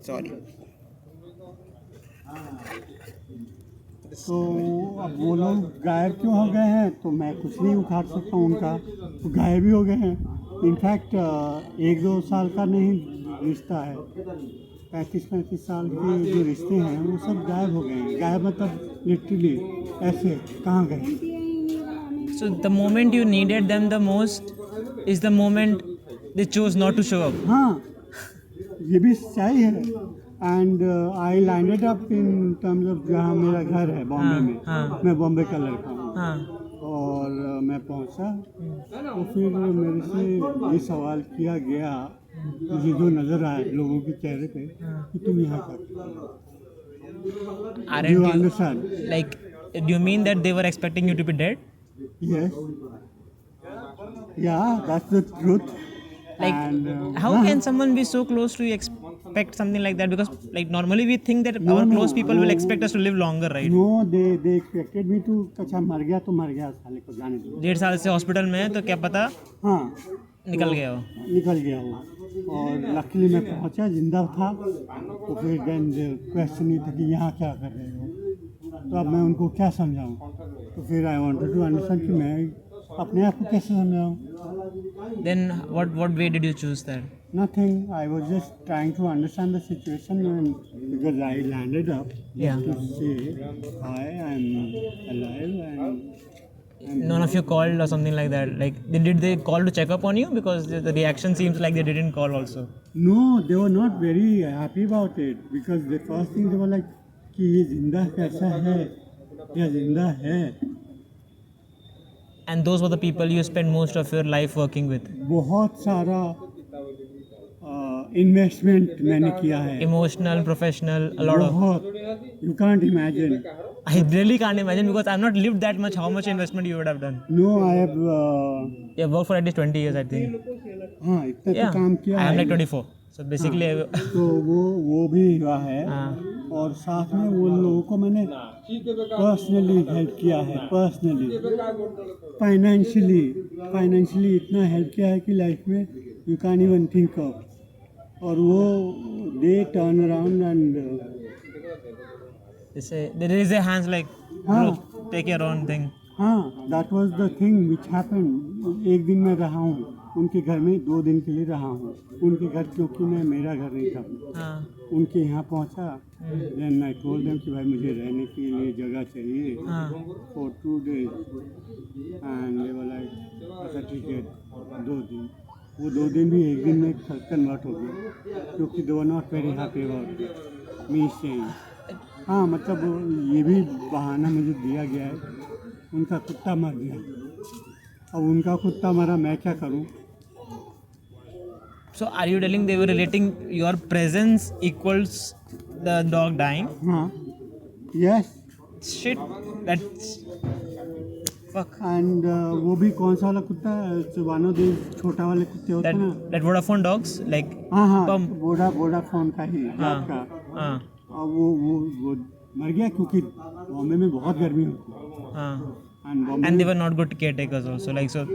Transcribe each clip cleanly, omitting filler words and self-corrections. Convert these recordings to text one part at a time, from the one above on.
Sorry. तो अब वो लोग गायब क्यों हो गए हैं तो मैं कुछ नहीं उखाड़ सकता हूँ उनका, तो गायब ही हो गए हैं। इनफैक्ट 1-2 साल का नहीं रिश्ता है, 35-35 साल के जो रिश्ते हैं वो सब गायब हो गए हैं। गायब मतलब लिटरली ऐसे कहाँ गए। So the moment you needed them the most is the moment they chose not to show up. हाँ, ये भी सच्चाई है। And I landed up in terms of जहाँ मेरा घर है बॉम्बे में। हाँ। मैं बॉम्बे का लड़का हूँ। हाँ। और मैं पहुँचा तो फिर मेरे से ये सवाल किया गया, मुझे जो नज़र आया लोगों के चेहरे पे कि तुम यहाँ क्या कर रहे हो। Aren't You you understand? like? Do you mean that they were expecting you to be dead? Yes. Yeah, that's the truth. Like, And, how can someone be so close to you expect something like that? Because like normally we think that our close people will expect us to live longer, right? No, they expected me to अच्छा मर गया तो मर गया, साले को जाने दो। 1.5 साल से हॉस्पिटल में है तो क्या पता हाँ, निकल गया हो। निकल गया वो। और लकीली मैं पहुंचा, जिंदा था। तो फिर देन क्वेश्चन ये था कि यहाँ क्या कर रहे हो। तो अब मैं उनको क्या समझाऊँ। तो फिर आई वांटेड टू अंडरस्टैंड कि मैं अपने आप को कैसे समझाऊँ। Then what way did you choose that? Nothing. I was just trying to understand the situation, and because I landed up Yeah. to say hi, I'm alive, and None of you called or something like that. Like did they call to check up on you? Because the reaction seems like they didn't call also. no, they were not very happy about it because the first thing they were like कि ये जिंदा कैसा है या जिंदा है। And those were the people you spent most of your life working with. बहुत सारा इन्वेस्टमेंट मैंने किया है। Emotional, professional, a lot of. बहुत, you can't imagine. I really can't imagine because I've not lived that much. How much investment you would have done? No, I have You have worked for at least 20 years, I think. हाँ इतना Yeah. तो काम किया I am है। like 24. So basically, तो वो भी हुआ है। हाँ. और साथ में वो लोगों को मैंने पर्सनली हेल्प किया है, पर्सनली, फाइनेंशियली इतना हेल्प किया है कि लाइफ में you can even think of. और वो they turn around and they say they raise their hands like, हाँ। bro, take your own thing. हाँ, that was the thing which happened. एक दिन मैं रहा हूँ उनके घर में, 2 दिन के लिए रहा हूँ उनके घर, क्योंकि मैं मेरा घर नहीं था। हाँ. उनके यहाँ पहुँचा, देन आई टोल्ड देम कि भाई मुझे रहने के लिए जगह चाहिए हाँ. For 2 days and they were like अच्छा ठीक है 2 दिन। वो 2 दिन भी एक दिन में कन्वर्ट हो गया क्योंकि they were not very happy about me staying. हाँ, मतलब ये भी बहाना मुझे दिया गया है, उनका कुत्ता मर गया। अब उनका कुत्ता मरा, मैं क्या करूँ। So are you telling they were relating your presence equals the dog dying? हाँ, yes. Shit, that's fuck. And वो भी कौन सा वाला कुत्ता है, वन ऑफ द छोटा वाले कुत्ते होते हैं ना। That Vodafone dogs like. हाँ हाँ, Pump. वोडाफोन का ही हाँ. डॉग का। हाँ. और वो मर गया क्योंकि बॉम्बे में बहुत गर्मी होती है। हाँ. And Bombay And they were not good caretakers also. Like so.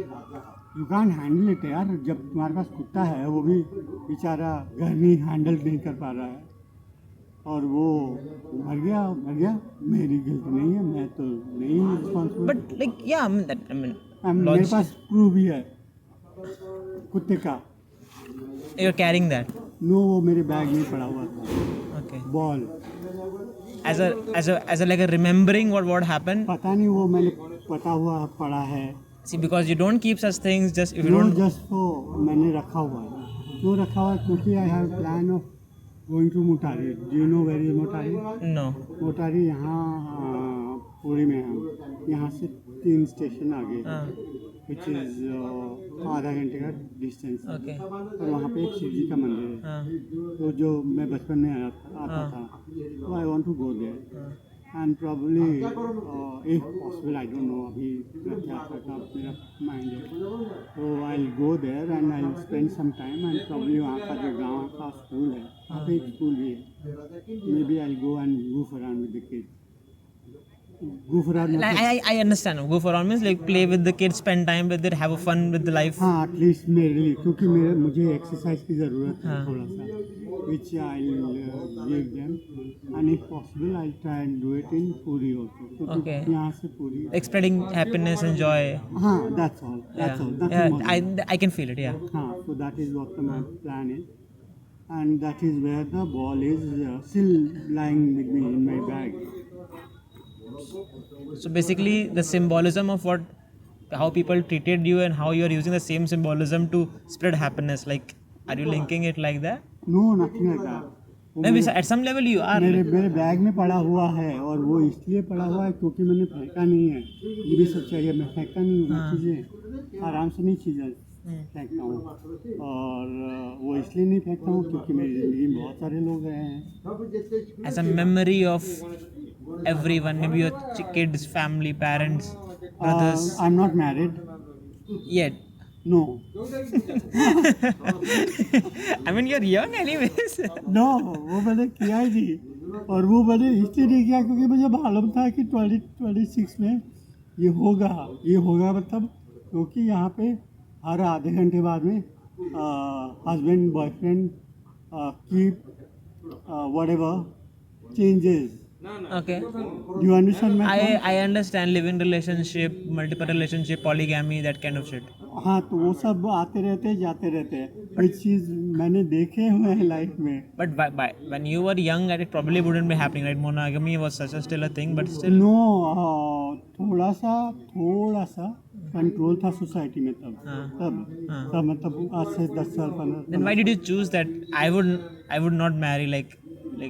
You can handle it यार। जब तुम्हारे पास कुत्ता है, वो भी बेचारा गर्मी हैंडल नहीं कर पा रहा है और वो मर गया, मेरी गलती नहीं है, मैं तो नहीं responsible. But like yeah, I mean मेरे पास प्रूफ भी है कुत्ते का। you're carrying that. नो, वो मेरे बैग में पड़ा हुआ था, Okay. Ball. As a like a remembering what happened. पता नहीं वो मैंने पता हुआ पड़ा है। See, because you don't keep such things just if you know, don't. Just वो मैंने रखा हुआ है। क्यों रखा हुआ है? क्योंकि I have plan of going to मोटारी। Do you know where is मोटारी? No. मोटारी यहाँ पुरी में है। यहाँ से 3 स्टेशन आगे, विच इज़ आधा घंटे का डिस्टेंस। Okay. और वहाँ पे एक शिव जी का मंदिर है। हाँ. तो जो मैं बचपन में आता था, तो I want to go there and probably if possible, I don't know अभी क्या करता मेरा माइंड है। तो I will go there and I will spend some time and probably वहाँ का जो गाँव का स्कूल है, वहाँ पे एक स्कूल भी है, maybe I will go and move around with the kids. go for our Like, I understand. Go for all means like play with the kids, spend time with it, have a fun with the life. हाँ at least मेरे लिए, क्योंकि मुझे exercise की ज़रूरत है थोड़ा सा, which I give them and if possible I try and do it in पूरी ऑल्सो, क्योंकि Okay. यहाँ से पूरी Spreading happiness and joy. हाँ that's all Yeah, I can feel it. Yeah. हाँ, so that is what my plan is, and that is where the ball is still lying with me in my bag. So basically, the symbolism of how people treated you and how you are using the same symbolism to spread happiness. Like, are you linking it like that? No, nothing like that. वो Maybe at some level you are. मेरे bag में पड़ा हुआ है, और वो इसलिए पड़ा हुआ है क्योंकि मैंने फेंका नहीं है। ये भी सच्चाई है, मैं फेंकता नहीं हूँ चीज़ें, आराम से नहीं चीज़ें फेंकता हूँ, और वो इसलिए नहीं फेंकता हूँ क्योंकि मेरी ज़िंदगी में बहुत सारे लोग रहे हैं। As a memory of everyone, maybe your kids, family, parents, brothers. I'm not married. Yet. No. I mean, you're young anyways. No, वो मैंने किया ही नहीं, और वो मैंने इसलिए नहीं किया क्योंकि मुझे मालूम था कि 2026 में ये होगा मतलब, क्योंकि यहाँ पे हर आधे घंटे बाद में husband boyfriend keep whatever changes. Okay. Do you understand my point? I understand living relationship, multiple relationship, polygamy, that kind of shit. हाँ, तो वो सब आते रहते हैं जाते रहते हैं, कुछ चीज़ मैंने देखे हुए हैं लाइफ में। But when you were young, it probably wouldn't be happening, right? Monogamy was such a still a thing, but still. No, थोड़ा सा कंट्रोल था सोसाइटी में तब मतलब आज से 10 साल 15। Then why did you choose that? I would not marry like.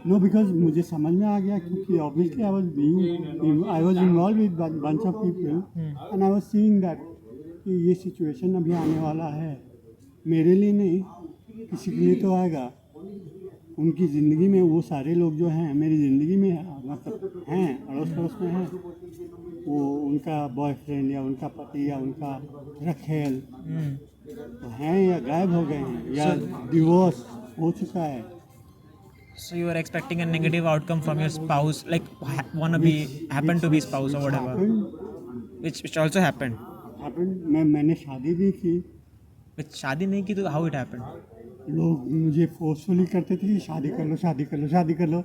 No, because मुझे समझ में आ गया, क्योंकि obviously I was involve with bunch of people and I was seeing that कि ये सिचुएशन अभी आने वाला है, मेरे लिए नहीं किसी के लिए तो आएगा। उनकी ज़िंदगी में वो सारे लोग जो हैं मेरी ज़िंदगी में मतलब हैं, अड़ोस पड़ोस में हैं, वो उनका बॉयफ्रेंड या उनका पति या उनका रखेल तो हैं या गायब हो गए हैं या डिवोर्स हो चुका है। So you were expecting a negative outcome from your spouse, like happen to be spouse or whatever, which also happened. मैंने शादी भी की। Which शादी नहीं की तो how it happened? लोग मुझे फोर्सफुली करते थे कि शादी कर लो,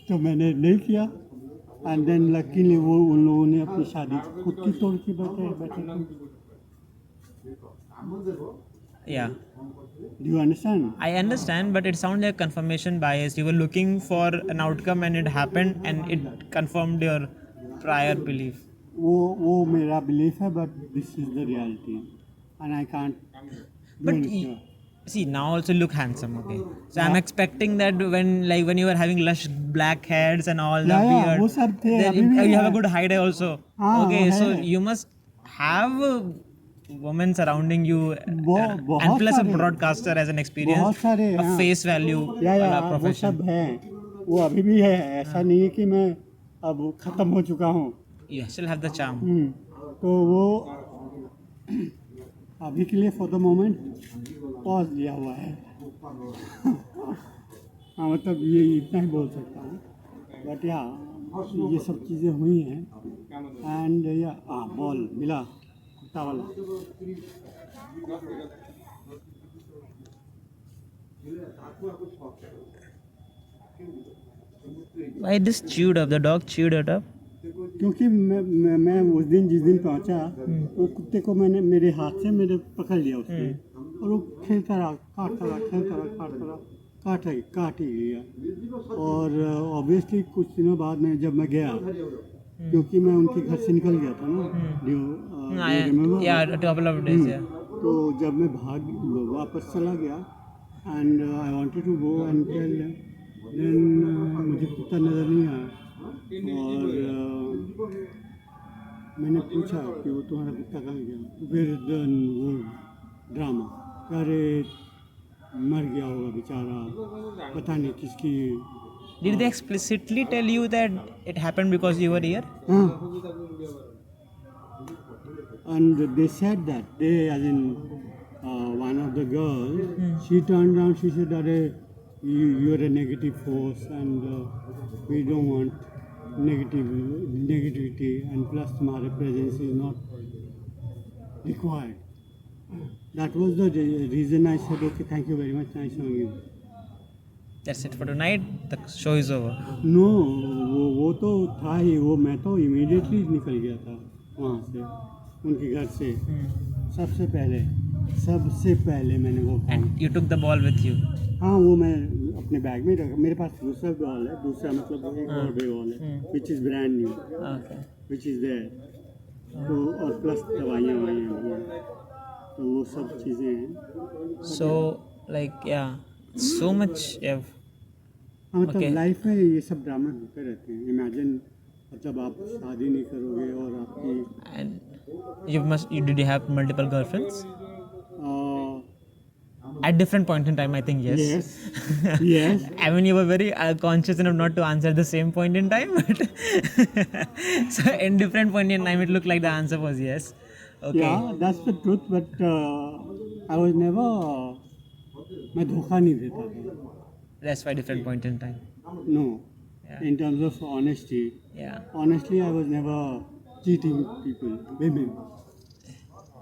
तो मैंने नहीं किया, एंड देन लकीली वो उन लोगों ने अपनी शादी खुद की तोड़ के बैठे थे। Yeah. Do you understand? I understand, but it sounds like confirmation bias. You were looking for an outcome and it happened and it confirmed your prior belief. वो मेरा बिलीफ है, but this is the reality and I can't. But see, now also you look handsome, okay? So I'm expecting that when you were having lush black hairs and all the beard, वो सब थे, then अभी भी you have है। a good height also. हाँ, Okay, वो so है। you must have women surrounding you and बहुत plus a सारे। broadcaster as an experience, बहुत सारे, a हाँ। face value, या वाला वो profession. सब है, वो अभी भी है, ऐसा नहीं है कि मैं अब ख़त्म हो चुका हूँ। You still have the charm. तो वो अभी के लिए फॉर द मोमेंट पॉज लिया हुआ है। हाँ, मतलब ये इतना ही बोल सकता हूँ, बट या ये सब चीज़ें हुई हैं एंड या बॉल मिला कुत्ता वाला। Why this chewed up? The dog chewed it up. क्योंकि मैं उस दिन जिस दिन पहुंचा, वो कुत्ते को मैंने मेरे हाथ से मेरे पकड़ लिया उसने, और वो खेलता रहा, काट ही गया। और ऑब्वियसली कुछ दिनों बाद में जब मैं गया, क्योंकि मैं उनके घर से निकल गया था ना, Yeah, a couple of days. Yeah. तो जब मैं वापस चला गया and I wanted to go and tell then मुझे कुत्ता नज़र नहीं आया, और मैंने पूछा कि वो तुम्हारा कुत्ता कहाँ गया, तो फिर वो ड्रामा, अरे मर गया होगा बेचारा, पता नहीं किसकी। Did they explicitly tell you that it happened because you were here? हाँ, and they said that they, as in one of the girls, she turned around, she said, "Are you are a negative force and we don't want negativity and plus तुम्हारे presence is not required. That was the reason I said okay thank you very much, nice knowing you. That's it for tonight. The show is over. नो, वो तो था ही. वो मैं तो immediately निकल गया था वहाँ से, उनके घर से. सबसे पहले मैंने वो काम. And you took the ball with you. हाँ, वो मैं अपने बैग में रखा. मेरे पास दूसरा बॉल है, दूसरा मतलब एक और भी बॉल है which is brand new, Okay. Which is there. तो और प्लस दवाइयाँ वाइयाँ भी हैं, तो वो सब चीज़ें हैं. So, like, yeah, so much. Yeah. हाँ, मतलब Okay. लाइफ में ये सब ड्रामा होते रहते हैं. इमेजिन मतलब आप शादी नहीं करोगे और आपकी And did you have multiple girlfriends? uh, At different point in time, I think yes. yes. I mean, you were very conscious enough not to answer the same point in time, but so in different point in time, it looked like the answer was yes. Okay. Yeah, that's the truth, but I was never. मैं धोखा नहीं देता था. That's why different point in time. No. Yeah. In terms of honesty, Yeah. honestly, I was never cheating people, women.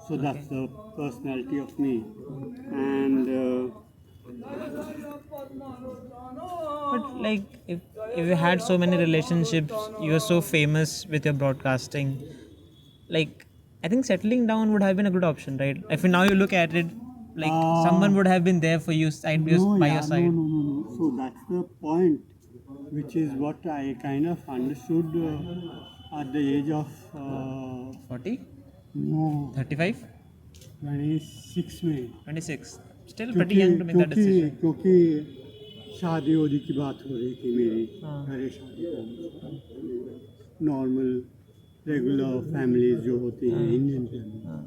So that's the personality of me. And But like, if you had so many relationships, you were so famous with your broadcasting, like, I think settling down would have been a good option, right? If now you look at it, like someone would have been there for you, by your side. No. So that's the point, which is what I kind of understood at the age of 40, no 35, 26 में. 26. Still pretty young to make that decision. क्योंकि शादी वादी की बात हो रही थी मेरी. हाँ. अरे शादी नॉर्मल रेगुलर फैमिलीज जो होती हैं, इंडियन फैमिली. हाँ.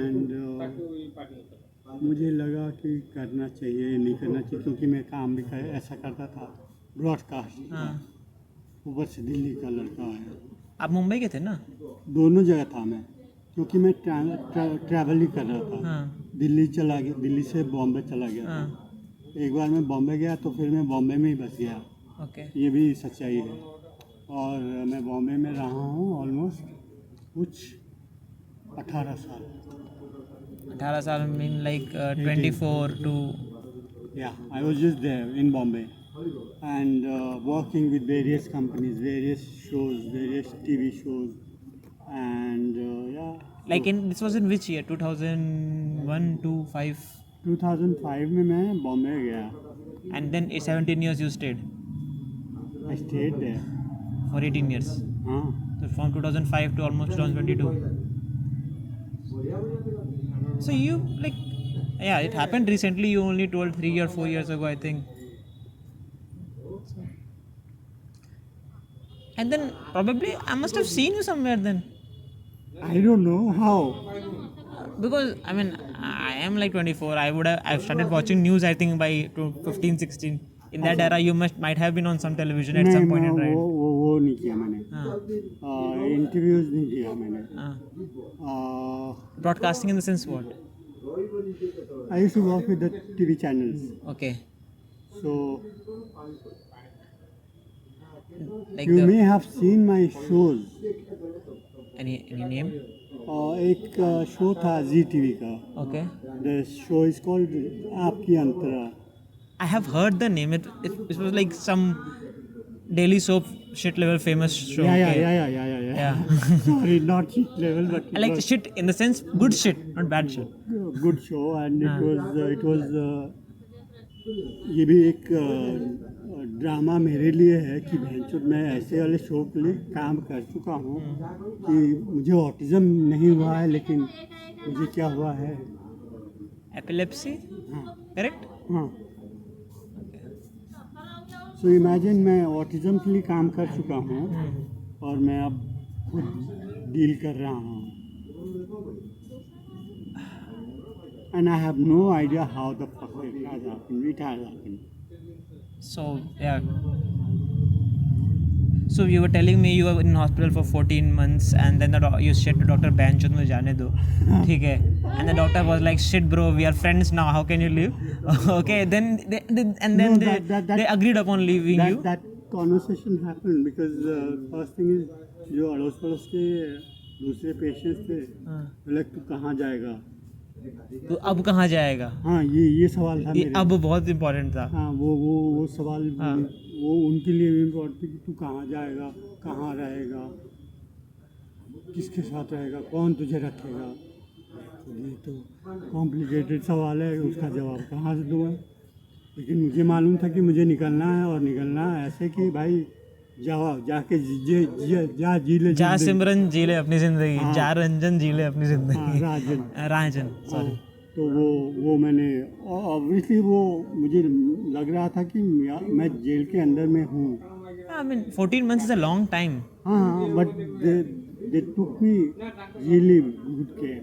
एंड मुझे लगा कि करना चाहिए, नहीं करना चाहिए, क्योंकि मैं काम भी ऐसा करता था, ब्रॉडकास्ट. हाँ. ऊपर से दिल्ली का लड़का है. आप मुंबई के थे ना? दोनों जगह था मैं, क्योंकि मैं ट्रैवल ही कर रहा था. हाँ. दिल्ली चला गया, दिल्ली से बॉम्बे चला गया था. हाँ. एक बार मैं बॉम्बे गया तो फिर मैं बॉम्बे में ही बस गया. ओके. ये भी सच्चाई है. और मैं बॉम्बे में रहा हूँ ऑलमोस्ट कुछ 18 साल. 18 साल mean like 24 to. Yeah, I was just there in Bombay and working with various companies, various shows, various TV shows, and yeah. Like this was in which year? 2001, 2, 5? 2005 में मैं बॉम्बे गया. And then 17 years you stayed? I stayed there. For 18 years? हाँ. So from 2005 to almost 2022. So you like, yeah, it happened recently. You only told 3 or 4 years ago, I think. And then probably I must have seen you somewhere then. I don't know how. Because I mean, I am like 24. I've started watching news, I think, by 15, 16. In that era, you might have been on some television at some point in time. वो नहीं किया मैंने. हाँ. Interviews नहीं किया मैंने. हाँ. Broadcasting in the sense what? I used to work with the TV channels. Okay. So Like you may have seen my shows. any name? एक शो था जी टीवी का. Okay. The show is called आपकी अंतरा. I have heard the name. It was like some daily soap shit level famous show. Yeah. Yeah. Sorry, not shit level, but I like shit in the sense good shit, not bad shit. good show, and it was ये भी एक drama मेरे लिए है कि भैंचोद मैं ऐसे वाले शो के लिए काम कर चुका हूँ कि मुझे ऑटिज्म नहीं हुआ है, लेकिन मुझे क्या हुआ है, Epilepsy? हाँ. Correct? हाँ. सो इमेजिन मैं ऑटिज्म के लिए काम कर चुका हूँ और मैं अब खुद डील कर रहा हूँ. And I have no idea how the fuck it has happened. It has happened. So yeah. So you were telling me you were in hospital for 14 months, and then you said to Dr. Banchod, "मुझे जाने दो, ठीक है?" And the doctor was like, "Shit, bro, we are friends now. How can you leave?" Okay, then they agreed upon leaving you. Conversation happen because first thing is जो अड़ोस पड़ोस के दूसरे पेशेंट्स थे, हाँ, लाइक तू कहाँ जाएगा। तो अब कहाँ जाएगा? हाँ, ये सवाल था ये मेरे। अब बहुत इम्पोर्टेंट था। हाँ, वो सवाल हाँ। वो उनके लिए भी इम्पोर्टेंट थी कि तू कहाँ जाएगा, कहाँ रहेगा, किसके साथ रहेगा, कौन तुझे रखेगा। तो ये तो कॉम्प्लिकेटेड सवाल है, उसका जवाब कहाँ से दूँ। लेकिन मुझे मालूम था कि मुझे निकलना है, और निकलना है ऐसे कि भाई जाओ, जाके जी ले जा जिंदगी। सिमरन जी ले अपनी जिंदगी, हाँ। जा रंजन जी ले अपनी हाँ, जिंदगी। राजन। राजन, सॉरी। तो वो मैंने ऑब्वियसली वो मुझे लग रहा था कि मैं जेल के अंदर में हूँ। I mean, 14 months is a long time. हाँ, but they took me really good care.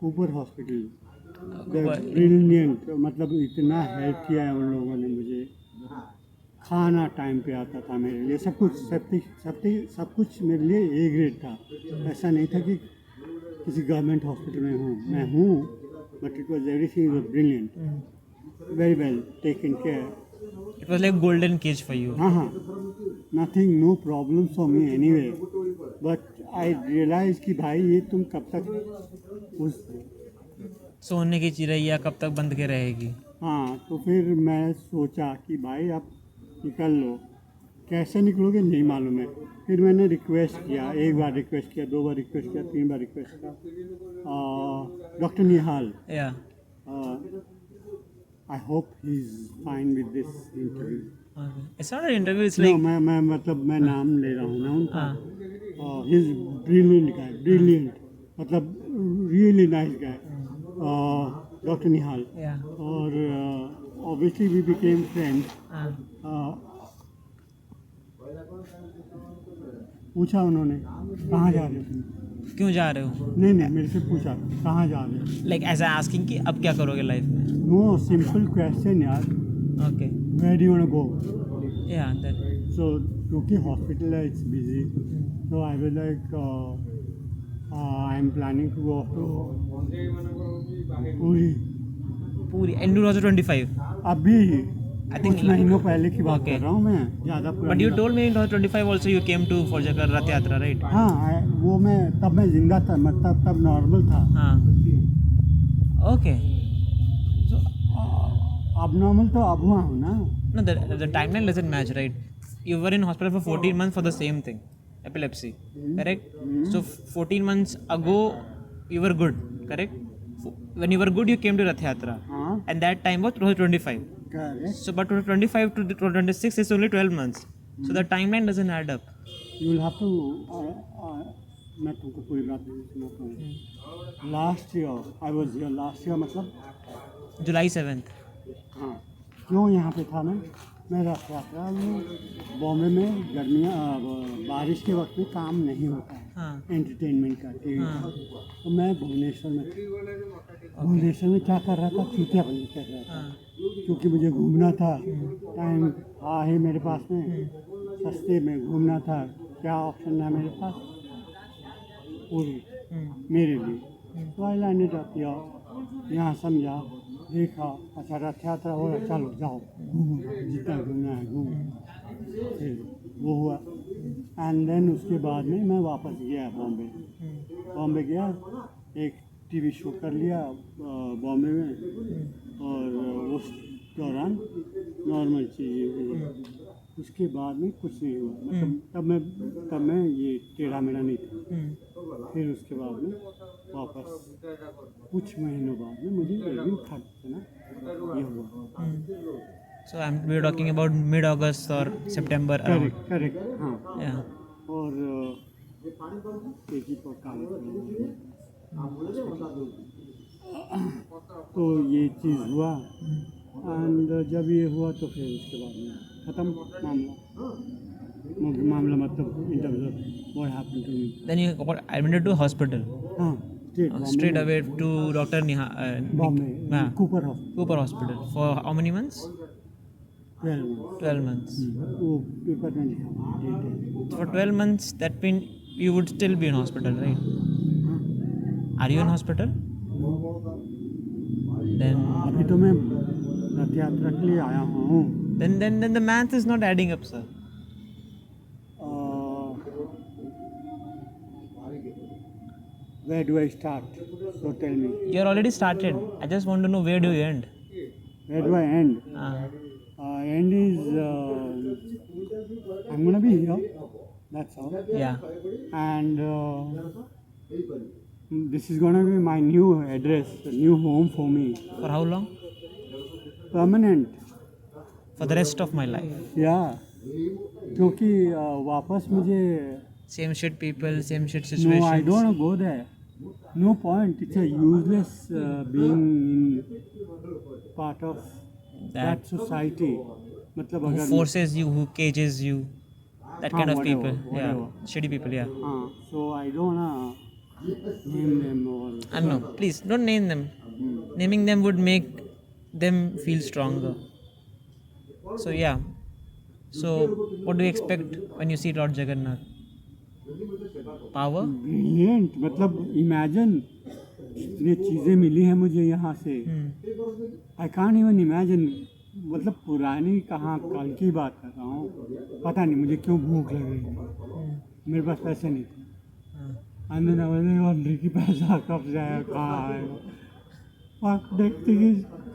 Cooper hospital brilliant, मतलब इतना हेल्प किया है उन लोगों ने मुझे। खाना टाइम पे आता था मेरे लिए, सब कुछ मेरे लिए ए ग्रेड था। ऐसा नहीं था कि किसी गवर्नमेंट हॉस्पिटल में हूँ, मैं हूँ, but it was everything was brilliant, very well taken care. It was like golden cage for you. हाँ, nothing, no problem for me anyway, but I realise कि भाई ये तुम कब तक उस। सोने की चिड़ैया कब तक बंद के रहेगी? हाँ, तो फिर मैं सोचा कि भाई अब निकल लो। कैसे निकलोगे नहीं मालूम है। फिर मैंने रिक्वेस्ट किया, एक बार रिक्वेस्ट किया, 2 बार रिक्वेस्ट किया, 3 बार रिक्वेस्ट किया। Doctor Nihal, Yeah. I hope he is fine with this interview. Okay. It's not an interview. It's no, like मैं मतलब मैं नाम ले रहा हूँ ना उनका। हाँ, he is brilliant guy, brilliant, मतलब really nice guy, doctor Nihal. yeah. और ऑब्वियसली वी बिकेम फ्रेंड्स। हाँ. पूछा उन्होंने कहाँ जा रहे हो तुम? क्यों जा रहे हो? नहीं, मेरे से पूछा कहाँ जा रहे हो। Like ऐसा asking कि अब क्या करोगे लाइफ में? नो, सिंपल क्वेश्चन यार, Okay. Where do you want to go. Yeah. That. So क्योंकि हॉस्पिटल है, it's busy, so I was like I am planning to go to Puri. Puri in 2025. अभी I think कुछ महीनों पहले की बात Okay. कर रहा हूँ मैं, ज़्यादा But पुरानी you बात। told me in 2025 also you came to Forjagar Rath Yatra, right? हाँ, वो मैं जिंदा था, मतलब तब नॉर्मल था। हाँ. Okay. अब नॉर्मल तो अब हुआ हूँ ना। No, the timeline doesn't match, right? You were in hospital for 14 months for the same thing, epilepsy, correct? So 14 months ago, you were good, correct? When you were good, you came to Rath Yatra, हाँ, and that time was 2025. Correct. So, but 2025 to 2026 is only 12 months. So the timeline doesn't add up. You will have to, मैं तुमको पूरी बात नहीं सुनाता हूँ। Last year I was here, last year मतलब July 7th. हाँ, क्यों यहाँ पे था मैं रथ यात्रा में। बॉम्बे में गर्मियाँ बारिश के वक्त में काम नहीं होता है हाँ. एंटरटेनमेंट का, टीवी हाँ. का। तो मैं भुवनेश्वर में था। भुवनेश्वर में क्या कर रहा था, चूतिया बंदी कर रहा था, हाँ. क्योंकि मुझे घूमना था, टाइम था ही मेरे पास में, सस्ते में घूमना था। क्या ऑप्शन था मेरे पास? पूरी मेरे लिए। तो आई लैंडेड अप यहाँ, समझा, देखा, अच्छा रथ यात्रा हो रहा, चलो जाओ घूमो, जितना घूमना है घूमो। फिर वो हुआ, एंड देन उसके बाद में मैं वापस गया बॉम्बे गया, एक टीवी शो कर लिया बॉम्बे में, और उस दौरान नॉर्मल चीज़ें हुई। उसके बाद में कुछ नहीं हुआ, मतलब तब मैं ये टेढ़ा मेढ़ा नहीं था। फिर उसके बाद में वापस कुछ महीनों बाद में मुझे एक दिन खट ना ये हुआ। So we're talking about mid-August or September around. Correct, हाँ। Yeah. और एक ही काम तो ये चीज़ हुआ, एंड जब ये हुआ तो फिर उसके बाद में ख़त्म मामला मतलब in terms of what happened to me. Then you got admitted to hospital. हाँ, Straight away to Dr. Bombay हाँ. Cooper hospital, Cooper Hospital. For how many months? 12 months। 12 months. वो पेपर में लिखा हुआ है, डेट है। So for 12 months, that means you would still be in hospital, right? Are you in hospital? Then अभी तो मैं रथ यात्रा के लिए आया हूँ, Then the math is not adding up, sir. Where do I start? So tell me. You're already started. I just want to know where do you end? Where do I end? End is I'm gonna be here. That's all. Yeah. And this is gonna be my new address, a new home for me. For how long? Permanent. For the rest of my life. Yeah. क्योंकि वापस मुझे Same shit people, same shit no, situations. I don't want to go there. No point. It's a useless being in part of that society. मतलब Who अगर forces you, who cages you. That kind of whatever, people. whatever. Yeah. Shitty people, yeah. So I don't wanna name them or No, please don't name them. Naming them would make them feel stronger. So yeah. So what do you expect when you see Lord Jagannath? Power? Brilliant मतलब imagine इतनी चीज़ें मिली हैं मुझे यहाँ से I can't even imagine मतलब पुरानी कहाँ कल की बात कर रहा हूँ पता नहीं मुझे क्यों भूख लग रही थी मेरे पास पैसे नहीं थे अंदर वंडरी की पैसा कब से आया कहाँ आएगा और देखते कि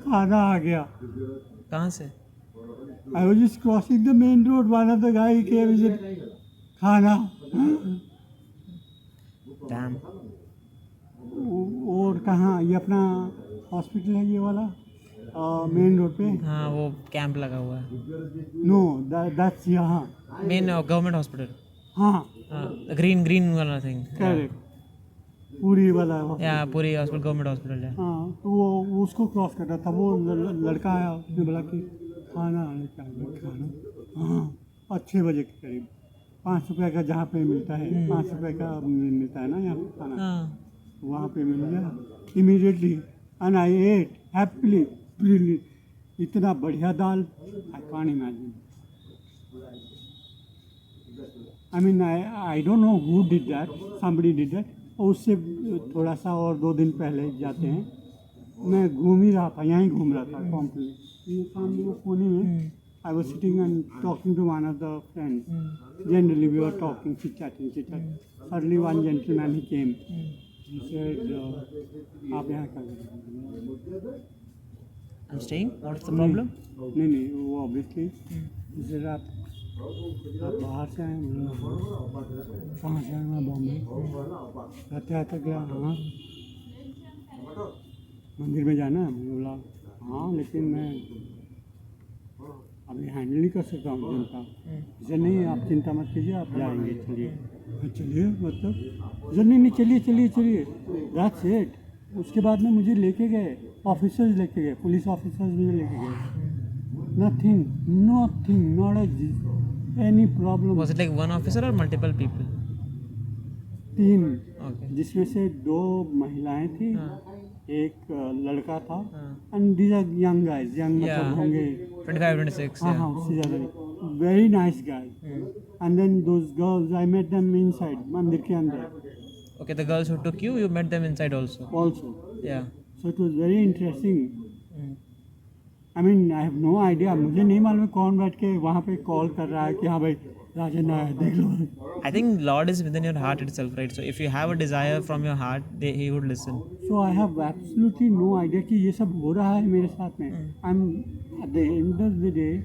खाना आ गया कहाँ से? I was just crossing the main road one of the guy came with खाना Damn. और कहाँ ये अपना हॉस्पिटल है ये वाला मेन रोड पे हाँ वो कैंप लगा हुआ है. नो दैट्स यहाँ मेन गवर्नमेंट हॉस्पिटल. हाँ ग्रीन वाला थिंग. करेक्ट पूरी वाला या पूरी हॉस्पिटल गवर्नमेंट हॉस्पिटल है. हाँ तो वो उसको क्रॉस कर रहा था वो लड़का आया उसने बोला कि खाना खाना हाँ 6 बजे के करीब 5 रुपये का जहाँ पे मिलता है 5 रुपये का मिलता है ना यहाँ पे खाना वहाँ पे मिल गया immediately and I ate happily brilliant इतना बढ़िया दाल I can't imagine I mean I don't know who did that somebody did that और उससे थोड़ा सा और 2 दिन पहले जाते हैं मैं घूम ही रहा था यहीं घूम रहा था कॉम्प्लेक्स ये सामने वो कोने में I was sitting and talking to one of the friends. Generally, we were talking, chit-chatting. Suddenly, one gentleman, he came. He said, आप यहाँ क्या कर रहे हैं? I'm staying. What's the problem? नहीं वो obviously. He said आप बाहर से आए हैं? कहाँ से आए? मैं बॉम्बे. रहते गया हाँ मंदिर में जाना है. मैं बोला हाँ लेकिन मैं अभी हैंडल नहीं कर सकता हूँ जनता. इसे नहीं आप चिंता मत कीजिए आप जाएंगे चलिए मतलब नहीं चलिए दैट्स इट. उसके बाद में मुझे लेके गए ऑफिसर्स लेके गए पुलिस ऑफिसर्स मुझे लेके गए nothing not any problem. Was it like one officer or multiple people? 3 Okay. जिसमें से 2 महिलाएं थी एक लड़का था हाँ. And these are young guys मतलब होंगे 25-26. हाँ उससे ज़्यादा very nice guys and then those girls I met them inside मंदिर के अंदर. Okay, the girls who took you met them inside also. Yeah. So it was very interesting. I mean, I have no idea. मुझे नहीं मालूम कौन बैठ के वहाँ पे कॉल कर रहा है कि हाँ भाई राजन आया देख लो. I think Lord is within your heart itself, right? So if you have a desire from your heart, he would listen. So I have absolutely no idea कि ये सब हो रहा है मेरे साथ में. I'm at the end of the day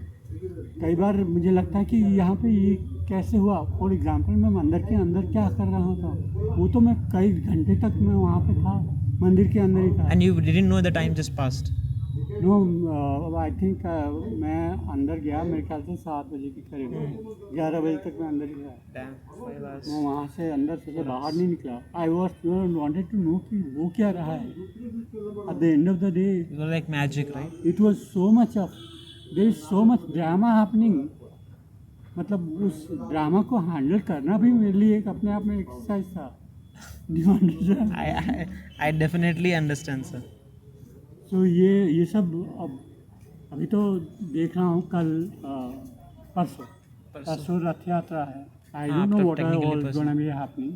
कई बार मुझे लगता है कि यहाँ पे ये कैसे हुआ. फॉर एग्जांपल मैं मंदिर के अंदर क्या कर रहा था वो तो मैं कई घंटे तक मैं वहाँ पे था मंदिर के अंदर ही था. And you didn't know the time just passed. No I think मैं अंदर गया मेरे ख्याल से 7 बजे के करीब 11 बजे तक मैं अंदर ही रहा. Damn, 5 hours. मैं वहाँ से अंदर से बाहर नहीं निकला. I was wanted to know कि वो क्या रहा है. At the end of the day It was like magic, right? It was so much of there is so much drama happening. मतलब उस ड्रामा को हैंडल करना भी मेरे लिए एक अपने आप में एक्सरसाइज था. I definitely understand, sir. तो ये सब अभी तो देख रहा हूँ कल परसों रथ यात्रा है. I don't know what are all gonna be happening.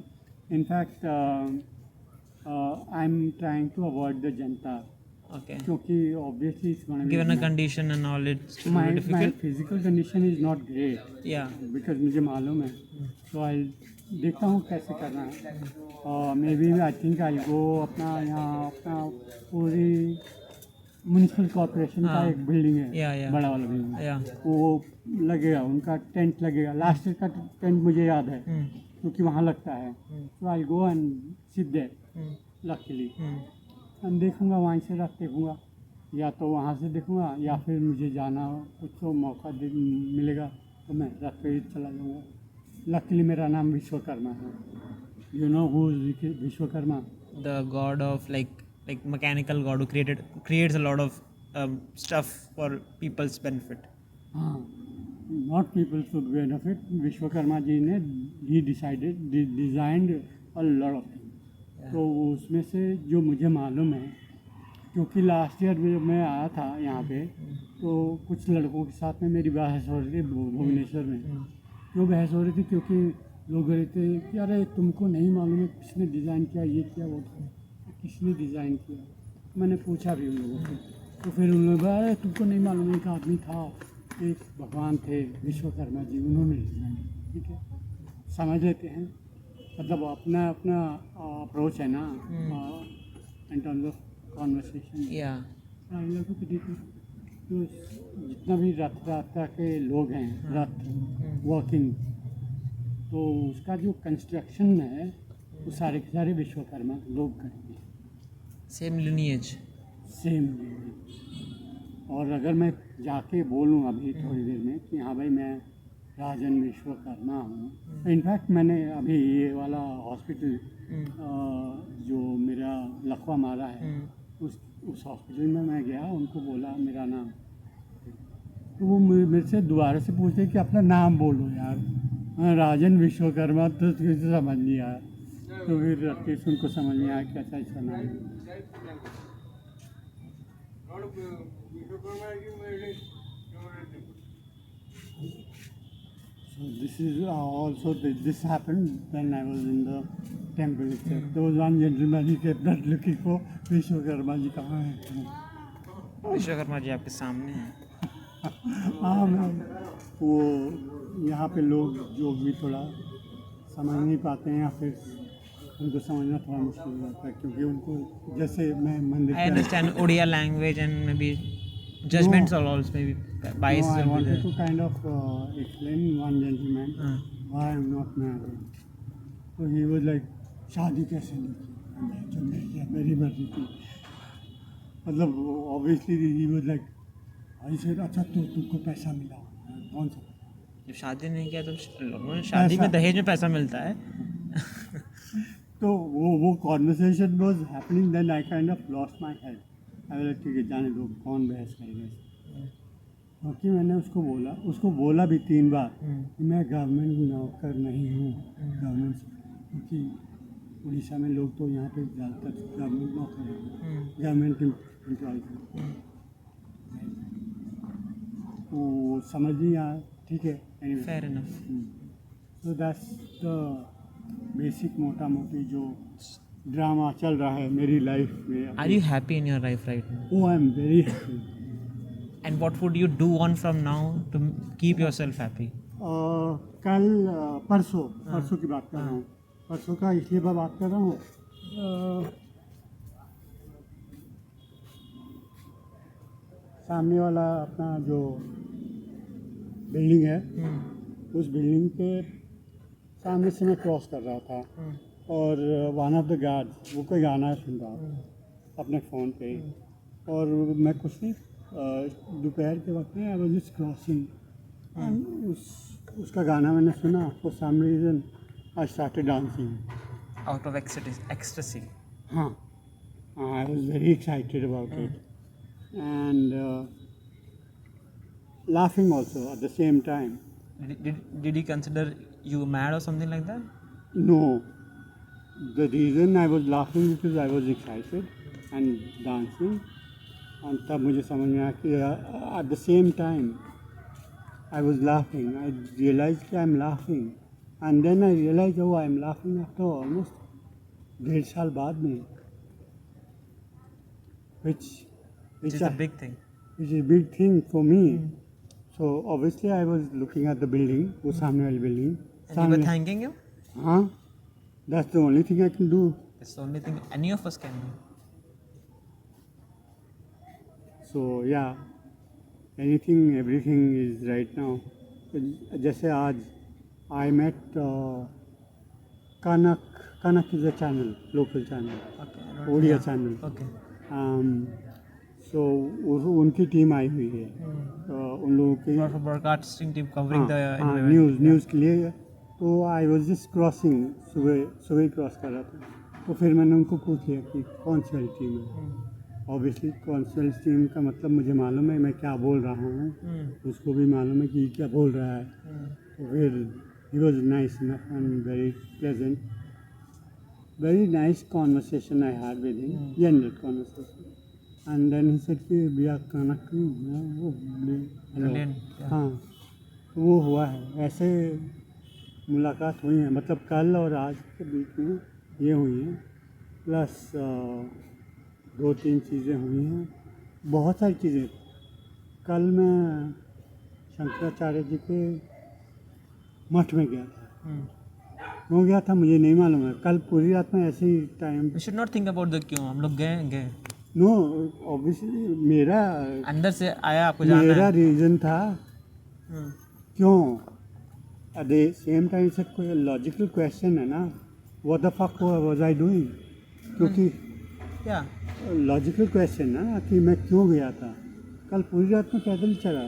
In fact I am trying to avoid the जनता Okay. क्योंकि obviously it's going to be Given a condition and all, it's my difficult. physical condition is not great Yeah. because मुझे मालूम है, so I'll देखता हूँ कैसे करना है. Maybe I think I'll go अपना यहाँ अपना पूरी म्यूनिसिपल कॉर्पोरेशन का हाँ. एक बिल्डिंग है, Yeah, yeah. बड़ा वाला बिल्डिंग है, Yeah. वो लगेगा, उनका टेंट लगेगा. लास्ट ईयर का टेंट मुझे याद है Hmm. क्योंकि वहाँ लगता है. So I'll go and sit there Hmm. luckily Hmm. and देखूँगा वहीं से रात देखूँगा, या तो वहाँ से देखूँगा या फिर मुझे जाना कुछ तो मौका मिलेगा तो मैं रात पे ही चला जाऊँगा. लकीली मेरा नाम विश्वकर्मा है. You know who is Vishwakarma? The god of like mechanical god who creates a lot of stuff for people's benefit. हाँ, not people should benefit. Vishwakarma ji ने ही designed a lot of things. तो उसमें से जो मुझे मालूम है, क्योंकि लास्ट ईयर जब मैं आया था यहाँ पे तो कुछ लड़कों के साथ में मेरी बहस हो रही थी भुवनेश्वर में. क्यों बहस हो रही थी? क्योंकि लोग कह रहे थे कि अरे तुमको नहीं मालूम है किसने डिज़ाइन किया, ये किया, वो किया, किसने डिज़ाइन किया. मैंने पूछा भी उन लोगों से, तो फिर उन लोगों ने कहा अरे तुमको नहीं मालूम, एक आदमी था, एक भगवान थे विश्वकर्मा जी, उन्होंने डिज़ाइन किया. ठीक है, समझ लेते हैं. मतलब अपना अपना अप्रोच है ना इन टर्म्स ऑफ कॉन्वर्सेशन. Yeah. तो जितना भी रथ यात्रा के लोग हैं, रथ वर्किंग, तो उसका जो कंस्ट्रक्शन है वो सारे के सारे विश्वकर्मा लोग करेंगे. Same lineage. सेम. और अगर मैं जाके बोलूँ अभी थोड़ी देर में कि हाँ भाई मैं राजन विश्वकर्मा हूँ. इनफैक्ट मैंने अभी ये वाला हॉस्पिटल जो मेरा लकवा मारा है उस हॉस्पिटल में मैं गया, उनको बोला मेरा नाम, तो वो मेरे से दोबारा से पूछते कि अपना नाम बोलो यार. राजन विश्वकर्मा, तो किसी समझ नहीं आया. तो फिर राकेश उनको समझ नहीं आया कैसा इसका नाम है. So this is also this happened when I was in the temple itself. There was one gentleman, he kept not looking for Vishwakarma ji कहाँ हैं. विश्वकर्मा जी आपके सामने हैं. हाँ मैं वो यहाँ पे लोग जो भी थोड़ा समझ नहीं पाते हैं या फिर उनको समझना थोड़ा मुश्किल हो जाता है क्योंकि उनको जैसे मैं मंदिर I understand Odia language and maybe judgments are also maybe bias. No, I will be wanted there. to kind of explain one gentleman why I'm not married. So he was like, शादी कैसे नहीं की? जो नहीं किया, मेरी मर्जी थी. मतलब obviously he was like, I said अच्छा तो तुमको पैसा मिला कौन सा? जब शादी नहीं किया तो लोगों ने शादी में दहेज में पैसा मिलता है. तो वो conversation was happening, then I kind of lost my head. I was like ठीक है जाने दो, कौन बहस करेगा. क्योंकि मैंने उसको बोला भी 3 बार कि मैं गवर्नमेंट नौकर नहीं हूँ. गवर्नमेंट क्योंकि उड़ीसा में लोग तो यहाँ पे ज़्यादातर गवर्नमेंट नौकर हैं, गवर्नमेंट एम्प्लॉयज हैं. वो समझ नहीं आया. ठीक है, Fair enough. So that's the basic मोटा मोटी जो ड्रामा चल रहा है मेरी लाइफ में. Are you happy in your life right now? Oh, I am very happy. And what would you do on from now to keep yourself happy? कल परसों की बात कर रहा हूँ. परसों का इसलिए मैं बात कर रहा हूँ, सामने वाला अपना जो बिल्डिंग है उस बिल्डिंग के सामने से मैं क्रॉस कर रहा था और वन ऑफ द गार्ड्स वो कोई गाना सुन रहा था अपने फ़ोन पे. और मैं कुछ नहीं, दोपहर के वक्त में आई वाज जस्ट क्रॉसिंग, उसका गाना मैंने सुना. For some reason I started dancing. Out of ecstasy. हाँ, I was very excited about it and laughing also at the same time. Did he consider you mad or something like that? No, the reason I was laughing because I was excited and dancing, and तब मुझे समझ में आया कि at the same time I was laughing. I realized कि I'm laughing, and then I realized oh I'm laughing after almost 1.5 साल बाद में, which which is a big thing. which is a big thing for me. So obviously I was looking at the building, वो सामने वाली building. And you were thanking him? हाँ, that's the only thing I can do. That's the only thing any of us can do. So yeah, anything, everything is right now. जैसे आज I met Kanak is a channel, local channel, Okay. I don't- Odia yeah. channel. Okay. So उनकी team आई हुई है, उन लोगों की For broadcasting team covering the हाँ environment. News के लिए। तो आई वॉज जस्ट क्रॉसिंग, सुबह ही क्रॉस कर रहा था। तो फिर मैंने उनको पूछ लिया कि कौन सी वाली टीम है। ऑब्वियसली कौन सी वाली टीम का मतलब मुझे मालूम है मैं क्या बोल रहा हूँ, उसको भी मालूम है कि क्या बोल रहा है। तो फिर he was nice enough and very pleasant, very nice conversation I had with him, general conversation. And then he said कि वी आर कनेक्टिंग, वो Brilliant. Yeah. हाँ, तो वो हुआ है। ऐसे मुलाकात हुई है, मतलब कल और आज के बीच में ये हुई है, प्लस 2-3 चीज़ें हुई हैं, बहुत सारी चीज़ें। कल मैं शंकराचार्य जी के मठ में गया था। क्यों गया था मुझे नहीं मालूम है। कल पूरी रात में ऐसे ही time, We should not think about the क्यों, हम लोग गए नो ऑब्वियसली मेरा अंदर से आया, आपको जाना मेरा है। रीज़न था क्यों। एट द सेम टाइम से कोई लॉजिकल क्वेश्चन है ना, what the fuck was I doing, क्योंकि Yeah. लॉजिकल क्वेश्चन है ना कि मैं क्यों गया था। कल पूरी रात में पैदल चला,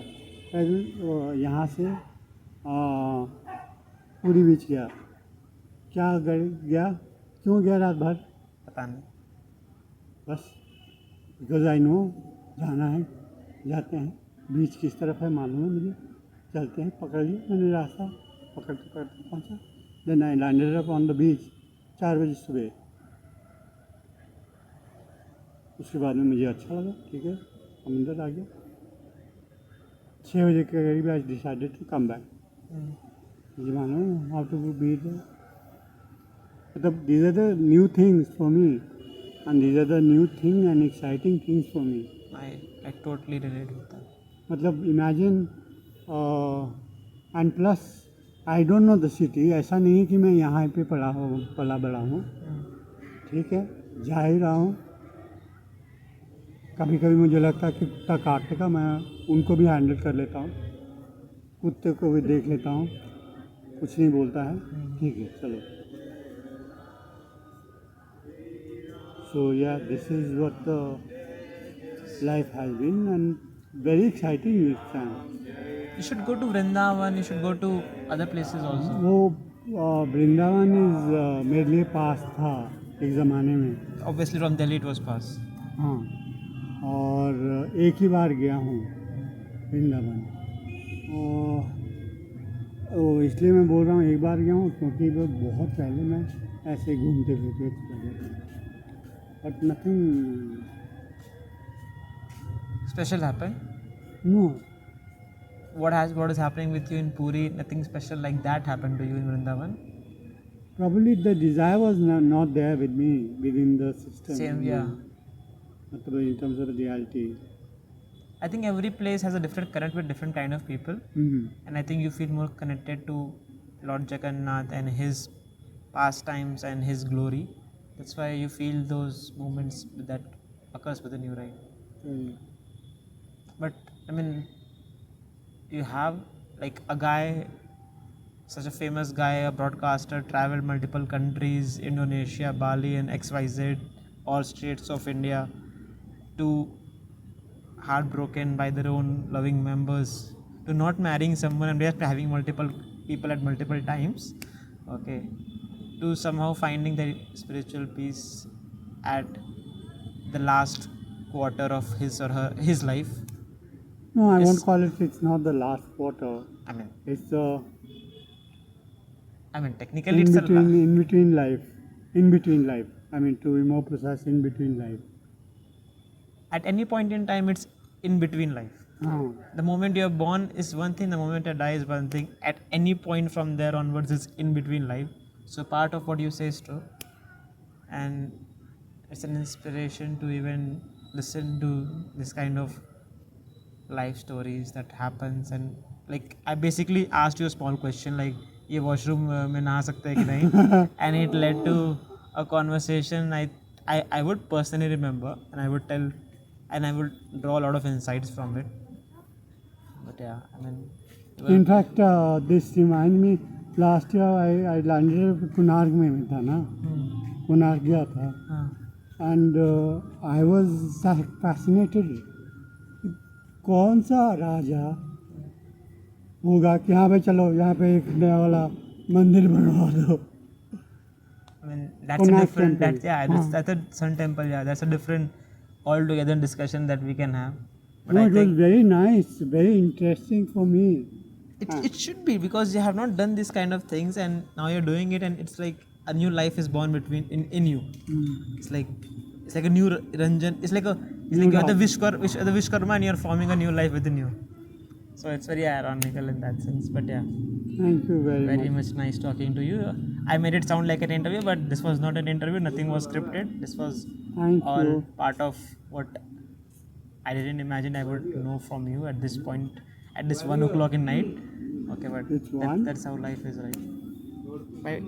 पैदल यहाँ से पूरी बीच गया। क्या गया, क्यों गया रात भर, पता नहीं। बस बिकॉज आई नो जाना है, जाते हैं। बीच किस तरफ है मालूम है मुझे, चलते हैं। पकड़ लिया मैंने रास्ता, पकड़ते पहुँचा। Then I landed up on the beach 4 बजे सुबह। उसके बाद में मुझे अच्छा लगा, ठीक है हम अंदर आ गया। 6 बजे के करीब I decided to come back. मुझे मालूम हाउ टू बी देयर, मतलब these are the new things for me and these are the new thing and exciting things for me. I totally relate with that. मतलब imagine, and plus I don't know the city. ऐसा नहीं है कि मैं यहाँ पे पला बड़ा हूँ, ठीक है, जा ही रहा हूँ। कभी कभी मुझे लगता है कि कुत्ता काटेगा, मैं उनको भी हैंडल कर लेता हूँ, कुत्ते को भी देख लेता हूँ, कुछ नहीं बोलता है, ठीक है चलो। So yeah this is what the life has been and very exciting this time. You should go to Vrindavan, you should go to other places also. वो वृंदावन इज़ मेरे लिए पास था एक ज़माने में। Obviously from Delhi it was pass. हाँ, और एक ही बार गया हूँ वृंदावन। और इसलिए मैं बोल रहा हूँ एक बार गया हूँ, क्योंकि वो बहुत पहले मैं ऐसे घूमते फिरते थे, but nothing Special happened. No. What is happening with you in Puri? Nothing special like that happened to you in Vrindavan. Probably the desire was not there with me within the system. Same, yeah. मतलब in terms of reality. I think every place has a different current with different kind of people, and I think you feel more connected to Lord Jagannath and his pastimes and his glory. That's why you feel those moments that occurs within you, right? But I mean, you have like a guy, such a famous guy, a broadcaster, traveled multiple countries, Indonesia, Bali and XYZ, all states of India, to heartbroken by their own loving members, to not marrying someone and just having multiple people at multiple times, okay, to somehow finding the spiritual peace at the last quarter of his life. No, I Yes. won't call it. It's not the last quarter. I mean, It's technically in it's between life. In between life. I mean, to be more precise, in between life. at any point in time it's in between life. The moment you're born is one thing, the moment you die is one thing. At any point from there onwards is in between life. So part of what you say is true, and it's an inspiration to even listen to this kind of life stories that happens, and like I basically asked you a small question like ये washroom में नहा सकते हैं कि नहीं, and it led to a conversation I would personally remember, and I would tell, and I would draw a lot of insights from it. But yeah, I mean, In fact, this reminds me, last year I landed Konark में था ना, कुनार्क गया था, and I was fascinated. कौन सा राजा होगा कि यहाँ पे चलो यहाँ पे एक नया वाला मंदिर बनवा दो. I mean, that's a Konark different. temple. That's yeah. That's a Sun Temple. Yeah, that's a different altogether discussion that we can have. But No, I it was think very nice, very interesting for me. it should be, because you have not done this kind of things, and now you're doing it, and it's like a new life is born in you. It's like a new Ranjan. It's like you are the Vishkarma, and you're forming a new life within you. So it's very ironical in that sense. But yeah, Thank you very much. much nice talking to you. I made it sound like an interview, but this was not an interview. Nothing was scripted. This was Thank all you. part of what I didn't imagine I would know from you at this point, at this 1 o'clock in night. Okay, but It's one? that's how life is, right? Bye.